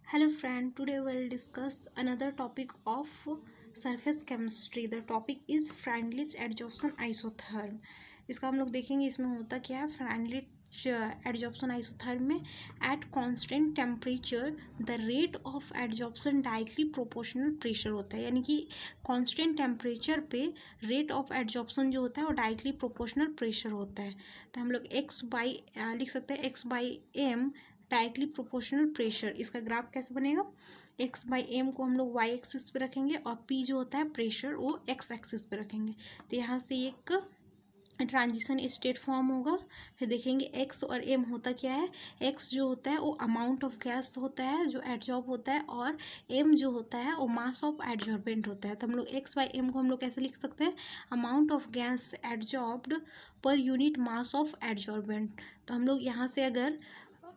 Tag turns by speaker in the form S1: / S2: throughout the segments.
S1: Hello friend, today we'll discuss another topic of surface chemistry. The topic is Freundlich adsorption isotherm. इसका हम लोग देखेंगे इसमें होता क्या है. Freundlich adsorption isotherm में at constant temperature the rate of adsorption directly proportional pressure होता है, यानी कि constant temperature पे rate of adsorption जो होता है वो directly proportional pressure होता है. तो हम लोग x by लिख सकते हैं x by m directly proportional pressure. इसका ग्राफ कैसे बनेगा. x बाई एम को हम लोग y एक्सिस पे रखेंगे और p जो होता है प्रेशर वो x एक्सिस पे रखेंगे. तो यहाँ से एक ट्रांजिशन स्टेट फॉर्म होगा. फिर देखेंगे x और m होता क्या है. x जो होता है वो अमाउंट ऑफ गैस होता है जो एडजॉर्ब होता है, और m जो होता है वो मास ऑफ एडजॉर्बेंट होता है. तो हम लोग x बाई एम को हम लोग कैसे लिख सकते हैं. Amount of gas एडजॉर्ब्ड per unit mass of adsorbent. तो हम लोग यहाँ से अगर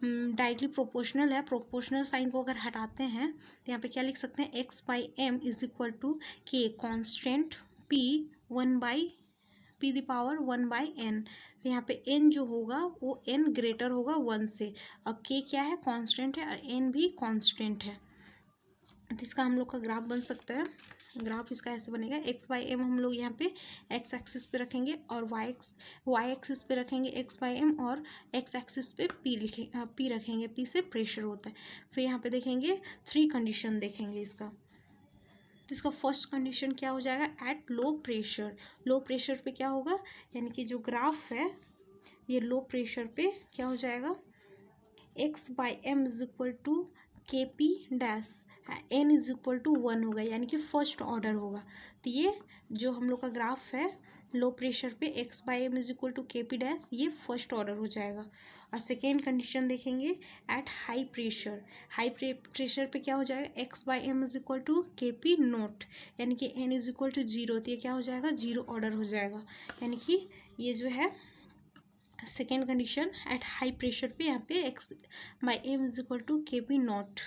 S1: डायरेक्टली प्रोपोर्शनल है, प्रोपोर्शनल साइन को अगर हटाते हैं तो यहाँ पे क्या लिख सकते हैं. x by m is equal to k constant p 1 by p the power 1 by n. तो यहाँ पे n जो होगा वो n ग्रेटर होगा 1 से. अब k क्या है, कांस्टेंट है, और n भी कांस्टेंट है. तो इसका हम लोग का ग्राफ बन सकता है. ग्राफ इसका ऐसे बनेगा. x बाई एम हम लोग यहाँ पे x एक्सिस पे रखेंगे और y एक्सिस पे रखेंगे x बाई एम, और x एक्सिस पे p रखेंगे. p से प्रेशर होता है. फिर यहाँ पे देखेंगे 3 कंडीशन देखेंगे इसका. तो इसका फर्स्ट कंडीशन क्या हो जाएगा. At low pressure. Low pressure पे क्या होगा, यानी कि जो ग्राफ है ये लो प्रेशर पे क्या हो जाएगा. x by m is equal to k p dash n is equal to 1 होगा, यानी कि फर्स्ट ऑर्डर होगा. तो ये जो हम लोग का ग्राफ है लो प्रेशर पे x by m is equal to k p dash, ये फर्स्ट ऑर्डर हो जाएगा. और सेकेंड कंडीशन देखेंगे at high pressure. High pressure पे क्या हो जाएगा. x by m is equal to k p naught, यानी कि n इज इक्वल टू 0. तो ये क्या हो जाएगा, 0 ऑर्डर हो जाएगा. यानी कि ये जो है second condition at high pressure पे यहाँ पे x by m is equal to k p not.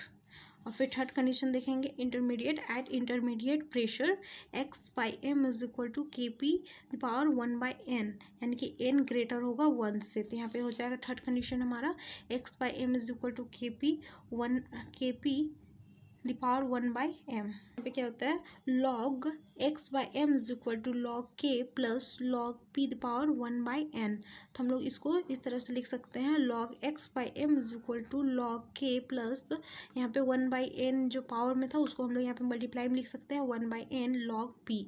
S1: और फिर थर्ड कंडीशन देखेंगे intermediate. At intermediate pressure x by m is equal to k p the power 1 by n, यानी कि n greater होगा 1 से. तो यहाँ पे हो जाएगा थर्ड कंडीशन हमारा x by m is equal to k p the power 1 by m. यहाँ पे क्या होता है, log x by m is equal to log k plus log p the power 1 by n. तो हम लोग इसको इस तरह से लिख सकते हैं. Log x by m is equal to log k plus यहाँ पे 1 बाई एन जो पावर में था उसको हम लोग यहाँ पे मल्टीप्लाई में लिख सकते हैं 1 बाई एन लॉग p.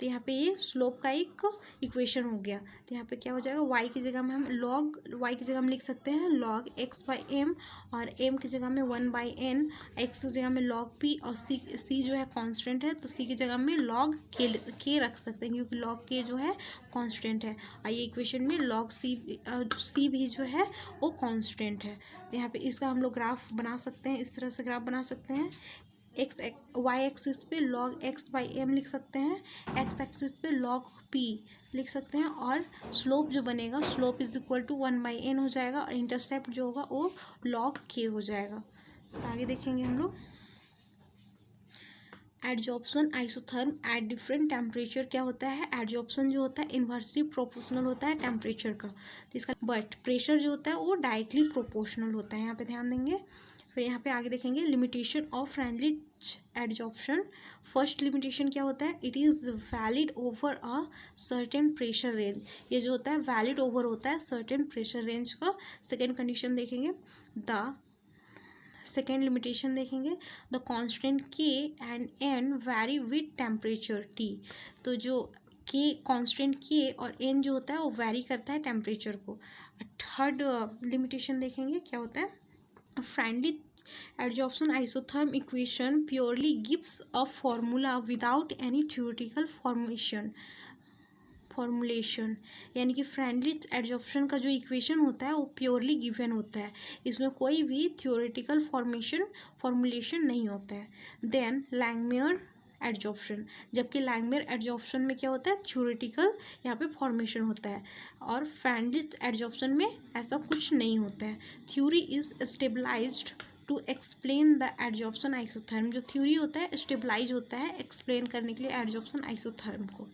S1: तो यहाँ पे ये स्लोप का एक इक्वेशन हो गया. तो यहाँ पे क्या हो जाएगा, y की जगह में हम लॉग y की जगह हम लिख सकते हैं लॉग x बाई एम, और m की जगह में 1 बाई एन, x की जगह में लॉग p, और c जो है कांस्टेंट है तो c की जगह में लॉग k रख सकते हैं क्योंकि लॉग k जो है कांस्टेंट है. और ये इक्वेशन में लॉग c भी जो है वो कांस्टेंट है. तो यहाँ पे इसका हम लोग ग्राफ बना सकते हैं. इस तरह से ग्राफ बना सकते हैं. वाई एक्सिस पे लॉग x बाई एम लिख सकते हैं, x एक्सिस पे लॉग p लिख सकते हैं, और स्लोप जो बनेगा slope is equal to 1 by n हो जाएगा, और इंटरसेप्ट जो होगा वो लॉग k हो जाएगा. तो आगे देखेंगे हम लोग adsorption isotherm at different temperature. क्या होता है, एडजॉर्प्शन जो होता है इन्वर्सली प्रोपोर्शनल होता है टेम्परेचर का. तो इसका बट प्रेशर जो होता है वो डायरेक्टली प्रोपोर्शनल होता है. यहाँ पे ध्यान देंगे. फिर यहाँ पे आगे देखेंगे limitation of Freundlich adsorption. First limitation क्या होता है, it is valid over a certain pressure range. ये जो होता है वैलिड ओवर होता है सर्टेन प्रेशर रेंज का. सेकेंड कंडीशन देखेंगे द सेकेंड लिमिटेशन देखेंगे the constant k and n vary with temperature t. तो जो k कांस्टेंट k और n जो होता है वो वैरी करता है टेम्परेचर को. थर्ड लिमिटेशन देखेंगे क्या होता है, friendly adsorption isotherm equation purely gives a formula without any theoretical formulation. यानी कि फ्रेंडली एडजॉर्प्शन का जो इक्वेशन होता है वो प्योरली गिवन होता है, इसमें कोई भी थियोरेटिकल फॉर्मुलेशन नहीं होता है. देन लैंगमियर एडजॉर्प्शन, जबकि लैंगमियर एडजॉर्प्शन में क्या होता है थ्योरेटिकल यहाँ पे फॉर्मेशन होता है, और फ्रेंडली एडजॉर्प्शन में ऐसा कुछ नहीं होता है. Theory is stabilized to explain the adsorption isotherm. जो थ्योरी होता है स्टेबलाइज होता है एक्सप्लेन करने के लिए एडजॉर्प्शन आइसोथर्म को.